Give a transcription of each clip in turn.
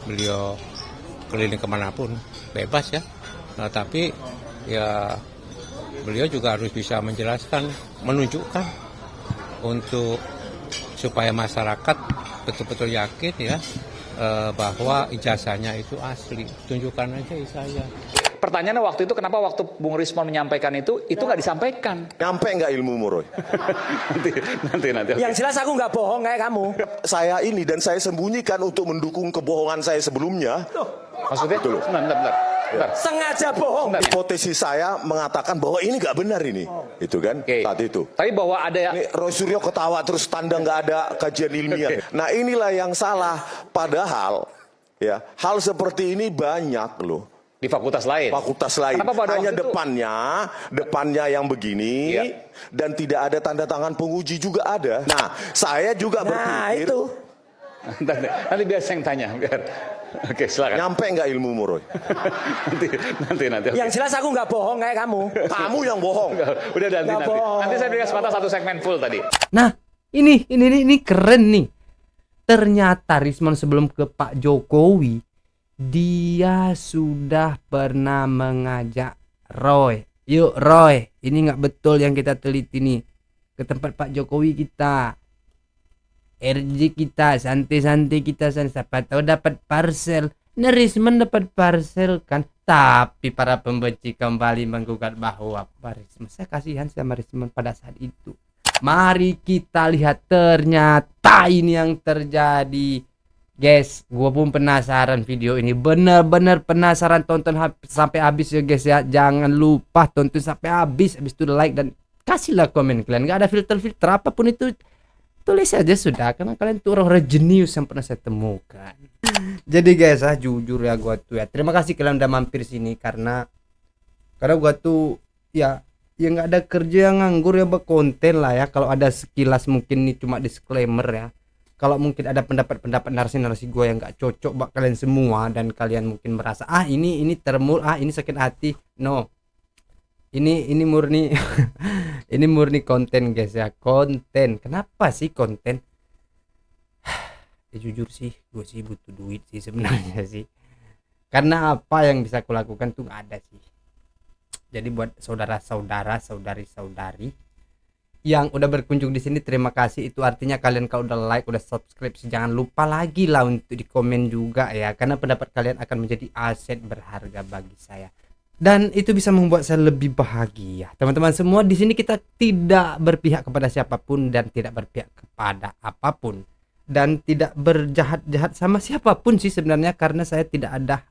beliau keliling kemanapun bebas ya. Nah tapi ya beliau juga harus bisa menjelaskan, menunjukkan untuk supaya masyarakat betul-betul yakin ya bahwa ijazahnya itu asli. Tunjukkan aja saya. Pertanyaannya waktu itu kenapa waktu Bung Rismon menyampaikan itu nggak disampaikan? Nyampe nggak ilmu Roy? nanti. Yang jelas aku nggak bohong kayak kamu. Saya ini dan saya sembunyikan untuk mendukung kebohongan saya sebelumnya. Maksudnya? Betul. Bentar. Sengaja bohong. Hipotesis saya mengatakan bahwa ini nggak benar ini. Itu kan saat itu. Tapi bahwa ada Ini Roy Suryo ketawa terus tanda nggak ada kajian ilmiah. Nah inilah yang salah. Padahal ya hal seperti ini banyak loh. di fakultas lain. Fakultas lain. Kenapa pada Hanya waktu itu? depannya yang begini dan tidak ada tanda tangan penguji juga ada. Nah, saya juga berpikir itu. nanti biar saya yang tanya. Biar. Oke, silakan. nyampe nggak ilmu Roy? nanti. Yang jelas aku nggak bohong kayak kamu. Kamu yang bohong. Udah nanti. Nggak bohong. Nanti saya berikan kesempatan satu segmen full tadi. Nah, ini keren nih. Ternyata Rismon sebelum ke Pak Jokowi, dia sudah pernah mengajak Roy. Yuk Roy, ini nggak betul yang kita teliti nih. Ke tempat Pak Jokowi kita. RJ kita, santai-santai kita, siapa tahu dapat parcel. Nah Rismon dapat parcel kan. Tapi para pembenci kembali menggugat bahwa Pak Rismon, saya kasihan sama Rismon pada saat itu. Mari kita lihat ternyata ini yang terjadi. Guys, gue pun penasaran video ini. Bener-bener penasaran, tonton sampai habis ya guys ya. Jangan lupa tonton sampai habis. Habis itu like dan kasihlah komen kalian. Gak ada filter-filter apapun itu. Tulis aja sudah. Karena kalian tuh orang jenius yang pernah saya temukan. Jadi guys jujur ya gue tuh ya. Terima kasih kalian udah mampir sini. Karena gue tuh ya nggak ada kerja yang nganggur ya berkonten lah ya. Kalau ada sekilas mungkin ini cuma disclaimer ya. Kalau mungkin ada pendapat-pendapat narasi-narasi gue yang gak cocok buat kalian semua dan kalian mungkin merasa ini termul, ini sakit hati. No. Ini murni ini murni konten guys ya. Konten. Kenapa sih konten? Ya jujur sih, gue sih butuh duit sih sebenarnya sih. Karena apa yang bisa aku lakukan tuh gak ada sih. Jadi buat saudara-saudara, saudari-saudari yang udah berkunjung di sini, terima kasih. Itu artinya kalian kalau udah like, udah subscribe, jangan lupa lagi lah untuk di komen juga ya, karena pendapat kalian akan menjadi aset berharga bagi saya dan itu bisa membuat saya lebih bahagia. Teman-teman semua, di sini kita tidak berpihak kepada siapapun dan tidak berpihak kepada apapun dan tidak berjahat-jahat sama siapapun sih sebenarnya, karena saya tidak ada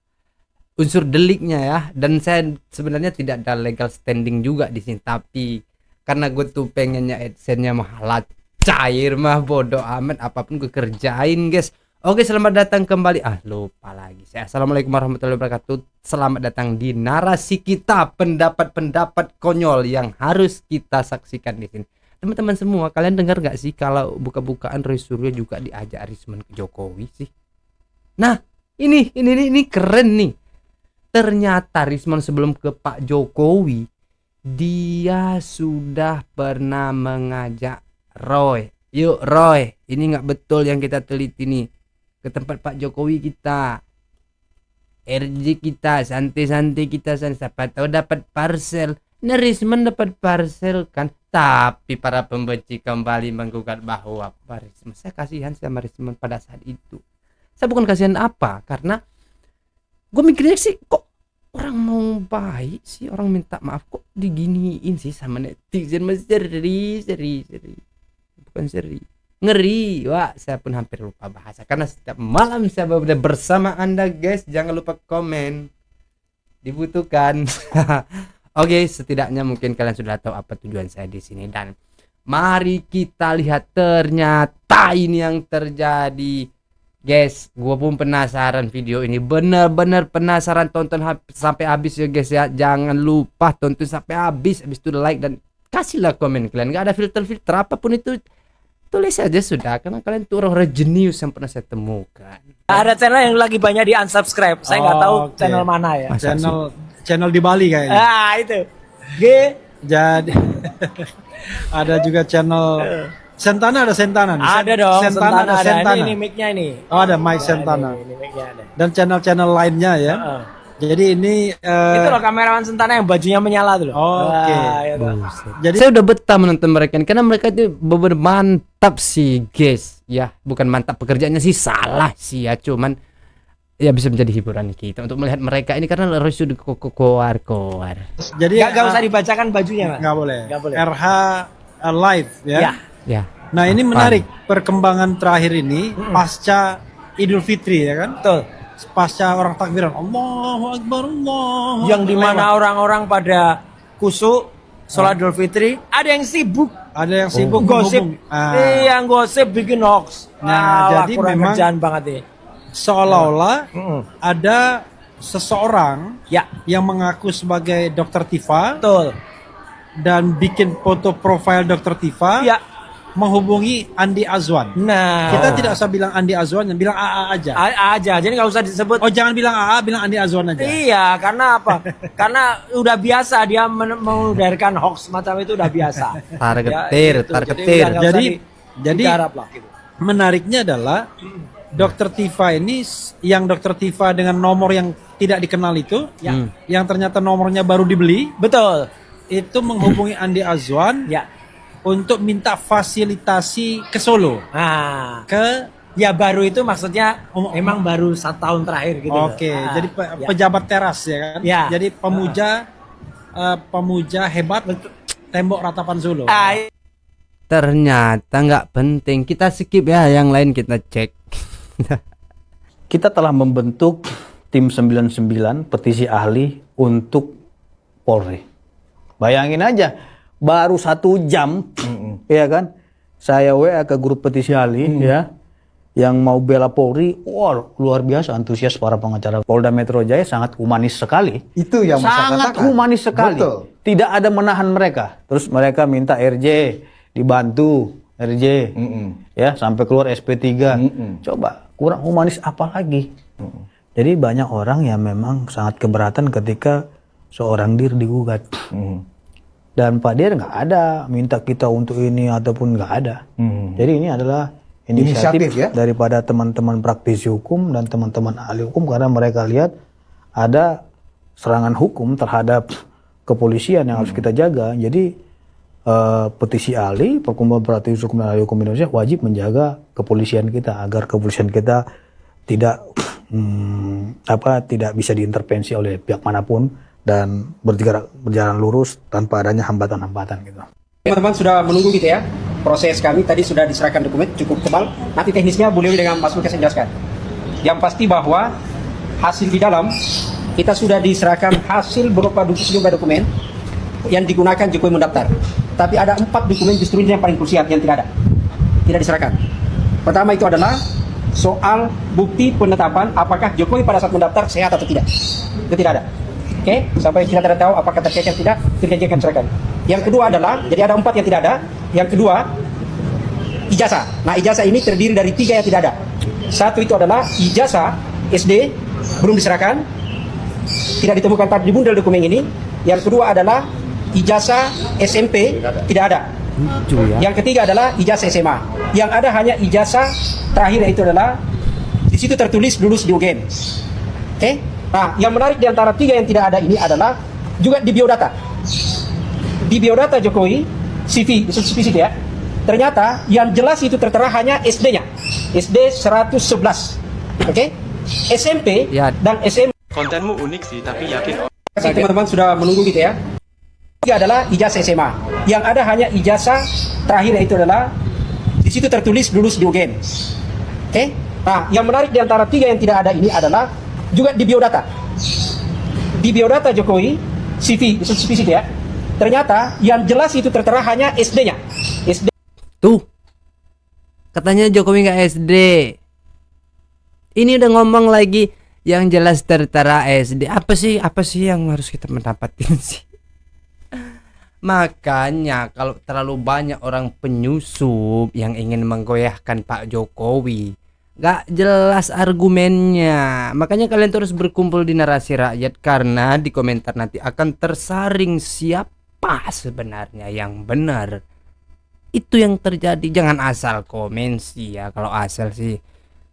unsur deliknya ya, dan saya sebenarnya tidak ada legal standing juga di sini. Tapi karena gue tuh pengennya AdSense-nya mahal cair mah bodoh amat, apapun gue kerjain guys. Oke, selamat datang kembali. Lupa lagi saya. Assalamualaikum warahmatullahi wabarakatuh. Selamat datang di narasi kita, pendapat-pendapat konyol yang harus kita saksikan di sini. Teman-teman semua, kalian dengar gak sih kalau buka-bukaan Roy Suryo juga diajak Rismon ke Jokowi sih? Nah, ini keren nih. Ternyata Rismon sebelum ke Pak Jokowi, dia sudah pernah mengajak Roy. Yuk Roy, ini nggak betul yang kita teliti nih. Ke tempat Pak Jokowi kita. RJ kita, santai-santai kita, siapa tahu dapat parcel. Nah Rismon dapat parcel kan. Tapi para pembenci kembali menggugat bahwa Pak Rismon, saya kasihan sama Rismon pada saat itu. Saya bukan kasihan apa, karena gue mikirnya sih kok orang mau baik sih, orang minta maaf kok diginiin sih sama netizen. Seri bukan seri, ngeri. Wah, saya pun hampir lupa bahasa karena setiap malam saya berada bersama anda guys. Jangan lupa komen, dibutuhkan. Oke, setidaknya mungkin kalian sudah tahu apa tujuan saya di sini, dan mari kita lihat ternyata ini yang terjadi. Guys, gue pun penasaran video ini. Bener-bener penasaran, tonton sampai habis ya guys ya. Jangan lupa tonton sampai habis. Habis itu like dan kasihlah komen kalian. Gak ada filter-filter apapun itu. Tulis aja sudah. Karena kalian tuh orang jenius yang pernah saya temukan. Ada channel yang lagi banyak di unsubscribe. Saya nggak tahu channel mana ya. Channel di Bali kayaknya. Itu. Jadi ada juga channel Sentana ada Sentana nih. Ada dong, Sentana ada ada. Sentana. Ini mic-nya ini. Oh, ada Mike Sentana. Ini mic-nya ada. Dan channel-channel lainnya ya. Heeh. Jadi ini Itu loh kamerawan Sentana yang bajunya menyala tuh loh. Oke. Wah, itu. jadi Saya udah betah menonton mereka ini, karena mereka itu bener mantap sih guys. Ya bukan mantap pekerjaannya sih, salah sih ya, cuman ya bisa menjadi hiburan kita untuk melihat mereka ini, karena harus sudah koar. jadi Gak usah dibacakan bajunya, Mas. nggak boleh. Nggak boleh. RH live ya. Ya. Ya. Nah, ini Apaan? menarik perkembangan terakhir ini pasca Idul Fitri ya kan? Betul. Pasca orang takbiran Allahu Akbar Allah. Yang dimana orang-orang pada kusuk sholat Idul Fitri, ada yang sibuk ada yang sibuk gosip. menghubung. Ah, Yang gosip bikin hoax. Nah, jadi kurang memang- kerjaan banget nih. seolah-olah Mm-mm. ada seseorang Ya, yang mengaku sebagai Dokter Tifa betul. dan bikin foto profil Dokter Tifa Ya. menghubungi Andi Azwan. Nah, Kita tidak usah bilang Andi Azwan, bilang AA aja. aja. Jadi nggak usah disebut. Oh, jangan bilang AA, bilang Andi Azwan aja. Iya, karena apa? Karena udah biasa dia mengudarkan hoax macam itu, udah biasa. Targetir, gitu. targetir. Jadi udah nggak usah Jadi digarap lah gitu. menariknya adalah Dokter Tifa ini yang Dokter Tifa dengan nomor yang tidak dikenal itu, yang ternyata nomornya baru dibeli, Betul. itu menghubungi Andi Azwan Ya. untuk minta fasilitasi ke Solo. Nah, Ke ya baru itu maksudnya emang baru 1 tahun terakhir gitu. Oke, Ah, jadi ya. pejabat teras ya kan? Ya. Jadi pemuja hebat tembok ratapan Solo. Ah, Ternyata nggak penting, kita skip ya, yang lain kita cek. Kita telah membentuk tim 99 petisi ahli untuk Polri. Bayangin aja, baru 1 jam, ya kan? Saya WA ke grup petisi ahli, ya, yang mau bela Polri. Wah, luar biasa antusias para pengacara. Polda Metro Jaya sangat humanis sekali. Itu yang masyarakat Sangat katakan. humanis sekali. Betul. Tidak ada menahan mereka. Terus mereka minta RJ, dibantu RJ, ya sampai keluar SP3. Coba kurang humanis apa lagi? Jadi banyak orang yang memang sangat keberatan ketika seorang dir digugat. Dan Pak Dir nggak ada minta kita untuk ini ataupun nggak ada. Jadi ini adalah inisiatif Inisiatif, ya? daripada teman-teman praktisi hukum dan teman-teman ahli hukum, karena mereka lihat ada serangan hukum terhadap kepolisian yang harus kita jaga. Jadi petisi ahli, perkumpulan praktisi hukum dan ahli hukum Indonesia wajib menjaga kepolisian kita agar kepolisian kita tidak tidak bisa diintervensi oleh pihak manapun dan berjalan lurus tanpa adanya hambatan-hambatan gitu. Teman-teman sudah menunggu gitu ya. Proses kami tadi sudah diserahkan dokumen cukup tebal. Nanti teknisnya boleh dengan Mas Lukas jelaskan. Yang pasti bahwa hasil di dalam kita sudah diserahkan hasil berupa sejumlah dokumen yang digunakan Jokowi mendaftar. Tapi ada 4 dokumen justru ini yang paling krusial yang tidak ada. Tidak diserahkan. Pertama itu adalah soal bukti penetapan apakah Jokowi pada saat mendaftar sehat atau tidak. Itu tidak ada. Oke, sampai kita tidak tahu apakah terkait atau tidak, tidak akan serahkan. Yang kedua adalah, jadi ada 4 yang tidak ada. Yang kedua, ijazah. Nah, ijazah ini terdiri dari 3 yang tidak ada. Satu itu adalah ijazah SD, belum diserahkan. Tidak ditemukan di bundel dokumen ini. Yang kedua adalah ijazah SMP, tidak ada. Lucu ya. Yang ketiga adalah ijazah SMA. Yang ada hanya ijazah terakhir, yaitu adalah di situ tertulis lulus di UGM. Oke? Nah, yang menarik di antara 3 yang tidak ada ini adalah juga di biodata. Di biodata Jokowi, CV itu ya. Ternyata yang jelas itu tertera hanya SD-nya. SD 111. Oke? SMP Ya. dan SM. Kontenmu unik sih, tapi yakin Teman-teman sudah menunggu gitu ya. Ini adalah ijazah SMA. Yang ada hanya ijazah terakhir, yaitu adalah di situ tertulis lulus di UGM. Oke? Nah, yang menarik di antara 3 yang tidak ada ini adalah juga di biodata. Di biodata Jokowi, CV itu ya. Ternyata yang jelas itu tertera hanya SD-nya. SD. Tuh, katanya Jokowi nggak SD. Ini udah ngomong lagi yang jelas tertera SD. Apa sih yang harus kita mendapatin sih? Makanya kalau terlalu banyak orang penyusup yang ingin menggoyahkan Pak Jokowi, gak jelas argumennya. Makanya kalian terus berkumpul di Narasi Rakyat, karena di komentar nanti akan tersaring siapa sebenarnya yang benar. Itu yang terjadi. Jangan asal komen sih ya. Kalau asal sih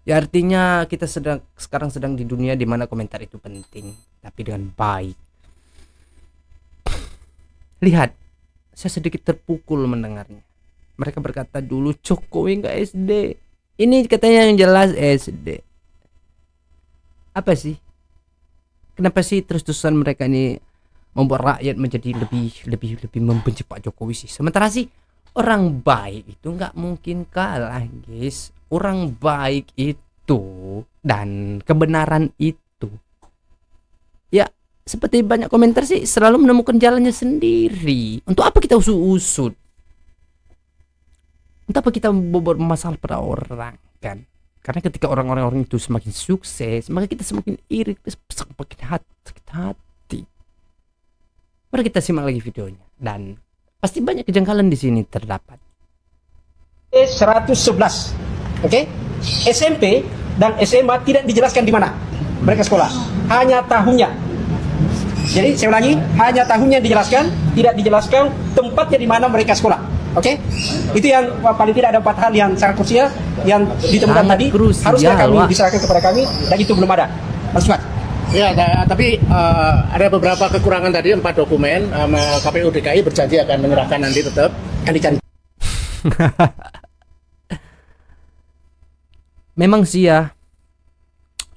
ya artinya kita sekarang sedang di dunia di mana komentar itu penting, tapi dengan baik. Lihat, saya sedikit terpukul mendengarnya. Mereka berkata dulu Jokowi nggak SD. Ini katanya yang jelas SD. Apa sih? Kenapa sih terus-terusan mereka ini membuat rakyat menjadi lebih membenci Pak Jokowi sih? Sementara sih orang baik itu nggak mungkin kalah, guys. Orang baik itu dan kebenaran itu, ya seperti banyak komentar sih, selalu menemukan jalannya sendiri. Untuk apa kita usut-usut? Untuk apa kita membuat masalah pada orang, kan? Karena ketika orang-orang itu semakin sukses, maka kita semakin iri, semakin sakit hati. Mari kita simak lagi videonya, dan pasti banyak kejanggalan di sini terdapat. 111, oke? SMP dan SMA tidak dijelaskan di mana mereka sekolah, hanya tahunnya. Jadi saya ulangi, hanya tahunnya dijelaskan, tidak dijelaskan tempatnya di mana mereka sekolah. Oke? Itu yang paling tidak ada 4 hal yang sangat krusial yang ditemukan Sangat tadi. krusial, Harusnya kami Wak. diserahkan kepada kami dan itu belum ada. Mas Mat. Ya, tapi ada beberapa kekurangan tadi, 4 dokumen. KPU DKI berjanji akan menyerahkan nanti tetap. Yang dicari. Memang sih ya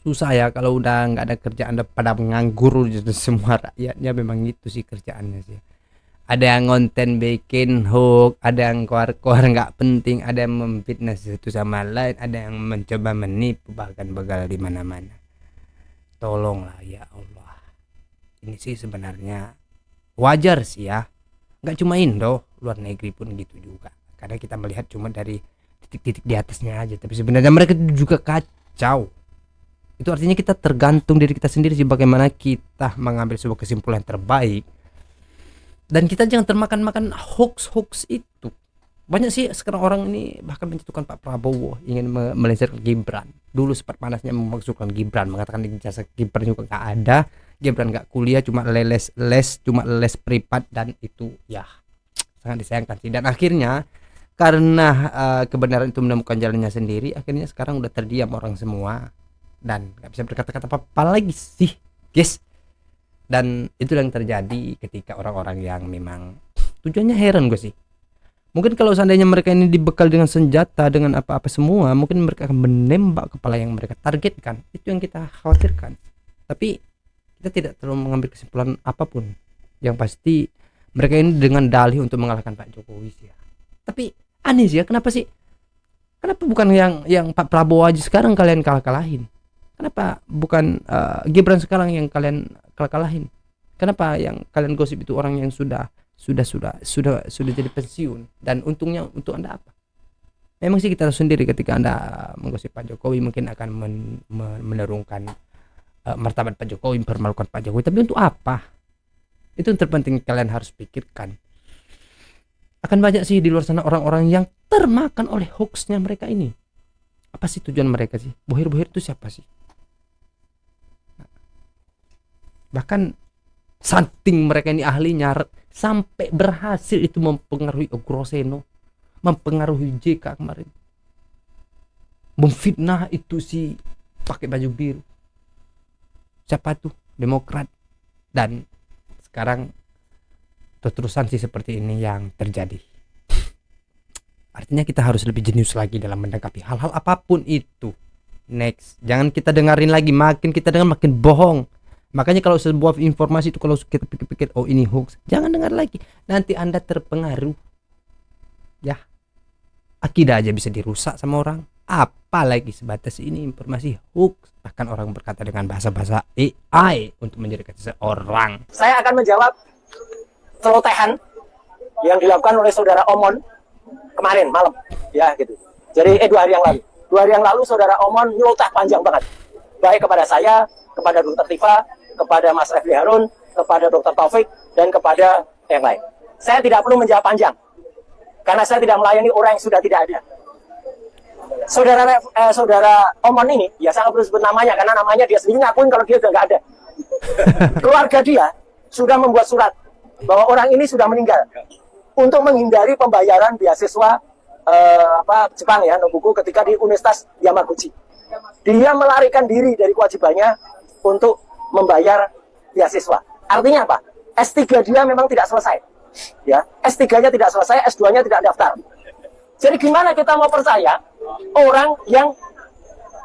susah ya kalau udah nggak ada kerjaan, udah pada menganggur gitu semua rakyatnya. Memang itu sih kerjaannya sih. Ada yang konten bikin hoax, ada yang keluar-keluar nggak penting, ada yang memfitnah satu sama lain, ada yang mencoba menipu, bahkan begal di mana-mana. Tolonglah ya Allah. Ini sih sebenarnya wajar sih ya. Nggak cuma Indo, luar negeri pun gitu juga. Karena kita melihat cuma dari titik-titik di atasnya aja, tapi sebenarnya mereka juga kacau. Itu artinya kita tergantung diri kita sendiri sih, bagaimana kita mengambil sebuah kesimpulan terbaik. Dan kita jangan termakan-makan hoax itu. Banyak sih sekarang orang ini bahkan menjatuhkan Pak Prabowo, ingin melengsarkan Gibran. Dulu sempat panasnya memasukkan Gibran, mengatakan ijazah Gibran juga nggak ada, Gibran nggak kuliah, cuma les privat, dan itu ya sangat disayangkan sih. Dan akhirnya karena kebenaran itu menemukan jalannya sendiri, akhirnya sekarang udah terdiam orang semua dan nggak bisa berkata-kata apa-apa lagi sih, guys. Dan itu yang terjadi ketika orang-orang yang memang tujuannya, heran gue sih. Mungkin kalau seandainya mereka ini dibekal dengan senjata, dengan apa-apa semua, mungkin mereka akan menembak kepala yang mereka targetkan. Itu yang kita khawatirkan. Tapi kita tidak terlalu mengambil kesimpulan apapun. Yang pasti mereka ini dengan dalih untuk mengalahkan Pak Jokowi sih ya. Tapi aneh sih ya, kenapa bukan yang Pak Prabowo aja sekarang kalian kalah-kalahin? Kenapa bukan Gibran sekarang yang kalian kalah-kalahin? Kenapa yang kalian gosip itu orang yang sudah jadi pensiun, dan untungnya untuk Anda apa? Memang sih kita tahu sendiri ketika Anda menggosip Pak Jokowi mungkin akan menurunkan martabat Pak Jokowi, mempermalukan Pak Jokowi, tapi untuk apa? Itu yang terpenting kalian harus pikirkan. Akan banyak sih di luar sana orang-orang yang termakan oleh hoaxnya mereka ini. Apa sih tujuan mereka sih? Bohir-bohir itu siapa sih? Bahkan saking mereka ini ahlinya, sampai berhasil itu mempengaruhi Groseno, mempengaruhi JK kemarin, memfitnah itu si pakai baju biru, siapa tuh, Demokrat. Dan sekarang terus-terusan sih seperti ini yang terjadi. Artinya kita harus lebih jenius lagi dalam menanggapi hal-hal apapun itu. Next, jangan kita dengerin lagi, makin kita dengar makin bohong. Makanya kalau sebuah informasi itu kalau kita pikir-pikir oh ini hoax, jangan dengar lagi. Nanti Anda terpengaruh. Ya. Akidah aja bisa dirusak sama orang. Apalagi sebatas ini informasi hoax. Bahkan orang berkata dengan bahasa-bahasa AI untuk menjadikan seseorang. Saya akan menjawab celotehan yang dilakukan oleh saudara Omon kemarin malam. Ya gitu. Jadi 2 hari yang lalu. 2 hari yang lalu saudara Omon nyeloteh panjang banget. Baik kepada saya, kepada Dr. Tifa, kepada Mas Refli Harun, kepada Dr. Taufik, dan kepada yang lain. Saya tidak perlu menjawab panjang, karena saya tidak melayani orang yang sudah tidak ada. Saudara Omon ini, ya saya perlu sebut namanya, karena namanya dia sendiri ngakuin kalau dia sudah nggak ada. Keluarga dia sudah membuat surat bahwa orang ini sudah meninggal. untuk menghindari pembayaran beasiswa Jepang ya, Nobuko ketika di Universitas Yamaguchi. Dia melarikan diri dari kewajibannya untuk membayar beasiswa. Artinya apa? S3 dia memang tidak selesai. Ya, S3-nya tidak selesai, S2-nya tidak daftar. Jadi gimana kita mau percaya orang yang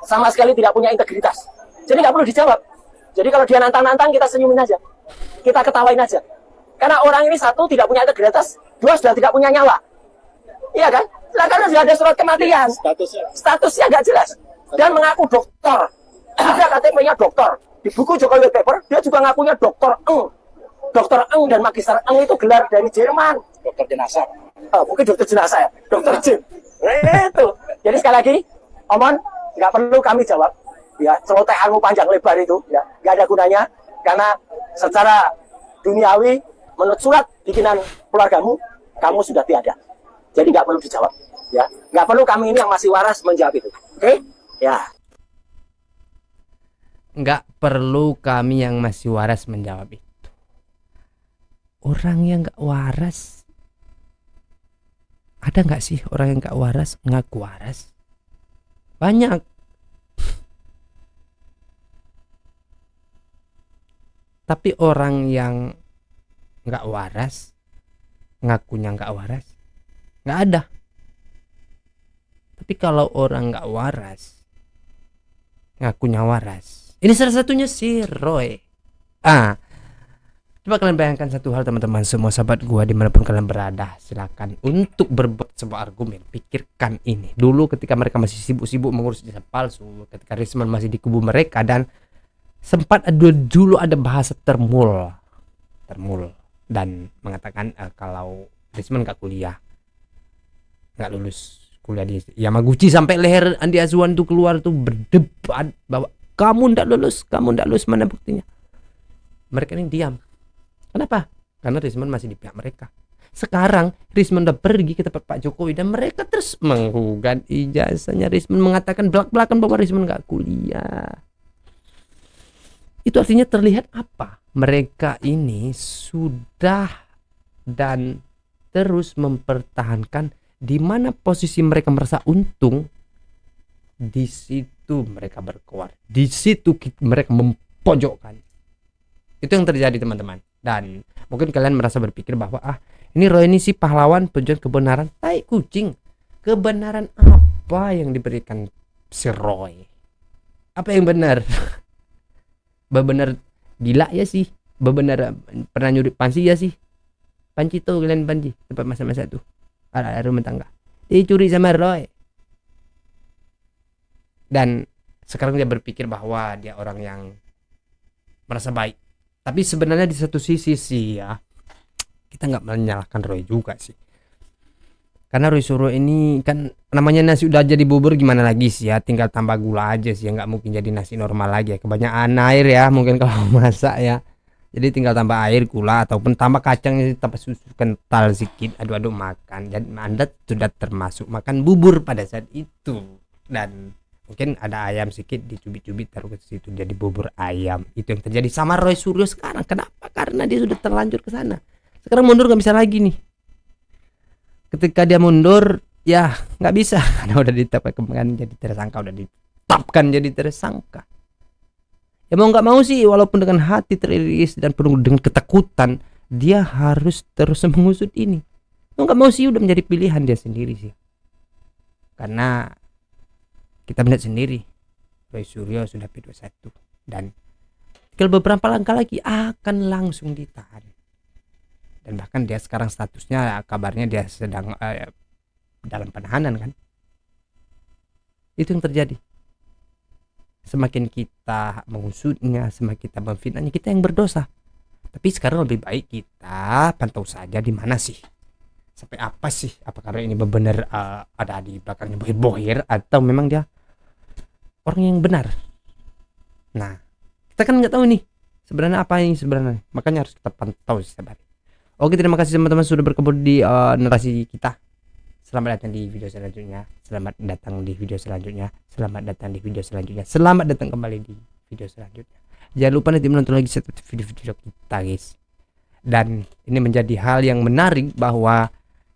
sama sekali tidak punya integritas? Jadi nggak perlu dijawab. Jadi kalau dia nantang-nantang, kita senyumin aja. Kita ketawain aja. Karena orang ini satu, tidak punya integritas. Dua, sudah tidak punya nyawa. Iya kan? Nah, karena sudah ada surat kematian. Statusnya nggak jelas. Dan mengaku dokter. Dia KTP-nya dokter. Di buku Jokowi Paper, dia juga ngakunya dokter Eng. Dokter Eng dan Magister Eng itu gelar dari Jerman. Dokter jenazah. Mungkin dokter jenazah ya. Dokter Jin. Itu. Jadi sekali lagi, Omon, nggak perlu kami jawab. Ya, celotehanmu panjang lebar itu, ya, nggak ada gunanya. Karena secara duniawi, menurut surat bikinan keluargamu, kamu sudah tiada. Jadi nggak perlu dijawab. Ya, nggak perlu kami ini yang masih waras menjawab itu. Oke? Ya. Nggak perlu kami yang masih waras menjawab itu. Orang yang nggak waras, ada nggak sih orang yang nggak waras ngaku waras? Banyak. Tapi orang yang nggak waras, ngakunya nggak waras, nggak ada. Tapi kalau orang nggak waras, ngakunya waras, ini salah satunya si Roy. Coba kalian bayangkan satu hal teman-teman semua, sahabat gua dimanapun kalian berada, silakan untuk berbuat sebuah argumen. Pikirkan ini dulu ketika mereka masih sibuk-sibuk mengurus jasa palsu, ketika Risman masih di kubu mereka, dan sempat dulu ada bahasa termul dan mengatakan kalau Risman gak kuliah, gak lulus kuliah di Yamaguchi, sampai leher Andi Azwan tuh keluar tuh berdebat bahwa kamu ndak lulus, mana buktinya? Mereka ini diam. Kenapa? Karena Risman masih di pihak mereka. Sekarang Risman udah pergi ke tempat Pak Jokowi dan mereka terus menggugat ijazahnya Risman, mengatakan belak-belakan bahwa Risman gak kuliah. Itu artinya terlihat apa? Mereka ini sudah dan terus mempertahankan di mana posisi mereka merasa untung, di situ mereka berkuat, di situ mereka mempojokkan. Itu yang terjadi teman-teman. Dan mungkin kalian merasa berpikir bahwa ini Roy ini si pahlawan pejuang kebenaran. Tai kucing. Kebenaran apa yang diberikan si Roy? Apa yang benar? Benar gila ya sih. Benar pernah nyuri panci ya sih. Panci tuh kalian panci tempat masa-masa tuh. Ada rumah tangga. Dicuri sama Roy. Dan sekarang dia berpikir bahwa dia orang yang merasa baik. Tapi sebenarnya di satu sisi sih ya, kita nggak menyalahkan Roy juga sih. Karena Roy Suryo ini kan namanya nasi udah jadi bubur, gimana lagi sih ya, tinggal tambah gula aja sih ya, nggak mungkin jadi nasi normal lagi ya. Kebanyakan air ya mungkin kalau masak ya. Jadi tinggal tambah air, gula, ataupun tambah kacang, tambah susu kental sedikit, aduk-aduk makan. Dan Anda sudah termasuk makan bubur pada saat itu. Dan mungkin ada ayam sedikit dicubit-cubit taruh ke situ jadi bubur ayam. Itu yang terjadi sama Roy Suryo sekarang. Kenapa? Karena dia sudah terlanjur ke sana. Sekarang mundur nggak bisa lagi nih. Ketika dia mundur ya nggak bisa karena udah ditetapkan jadi tersangka, udah ditetapkan jadi tersangka. Ya mau nggak mau sih, walaupun dengan hati teriris dan penuh dengan ketakutan, dia harus terus mengusut ini. Mau nggak mau sih udah menjadi pilihan dia sendiri sih. Karena kita melihat sendiri Roy Suryo sudah P21 dan tinggal beberapa langkah lagi akan langsung ditahan. Dan bahkan dia sekarang statusnya kabarnya dia sedang dalam penahanan kan. Itu yang terjadi. Semakin kita mengusutnya, semakin kita memfitnahnya, kita yang berdosa. Tapi sekarang lebih baik kita pantau saja di mana sih, sampai apa sih, apakah ini benar ada di belakangnya bohir-bohir atau memang dia orang yang benar. Nah, kita kan nggak tahu nih sebenarnya apa yang sebenarnya, makanya harus kita pantau setiap hari. Oke, terima kasih teman-teman sudah berkebun di narasi kita. Selamat datang di video selanjutnya. Selamat datang di video selanjutnya. Selamat datang di video selanjutnya. Selamat datang kembali di video selanjutnya. Jangan lupa nanti menonton lagi video-video kita guys. Dan ini menjadi hal yang menarik bahwa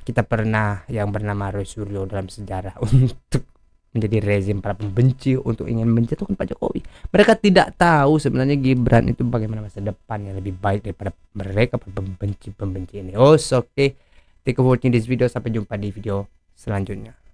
kita pernah yang bernama Roy Suryo dalam sejarah untuk menjadi rezim para pembenci, untuk ingin menjatuhkan Pak Jokowi. Mereka tidak tahu sebenarnya Gibran itu bagaimana masa depan yang lebih baik daripada mereka para pembenci ini. Oke, thank you for watching this video. Sampai jumpa di video selanjutnya.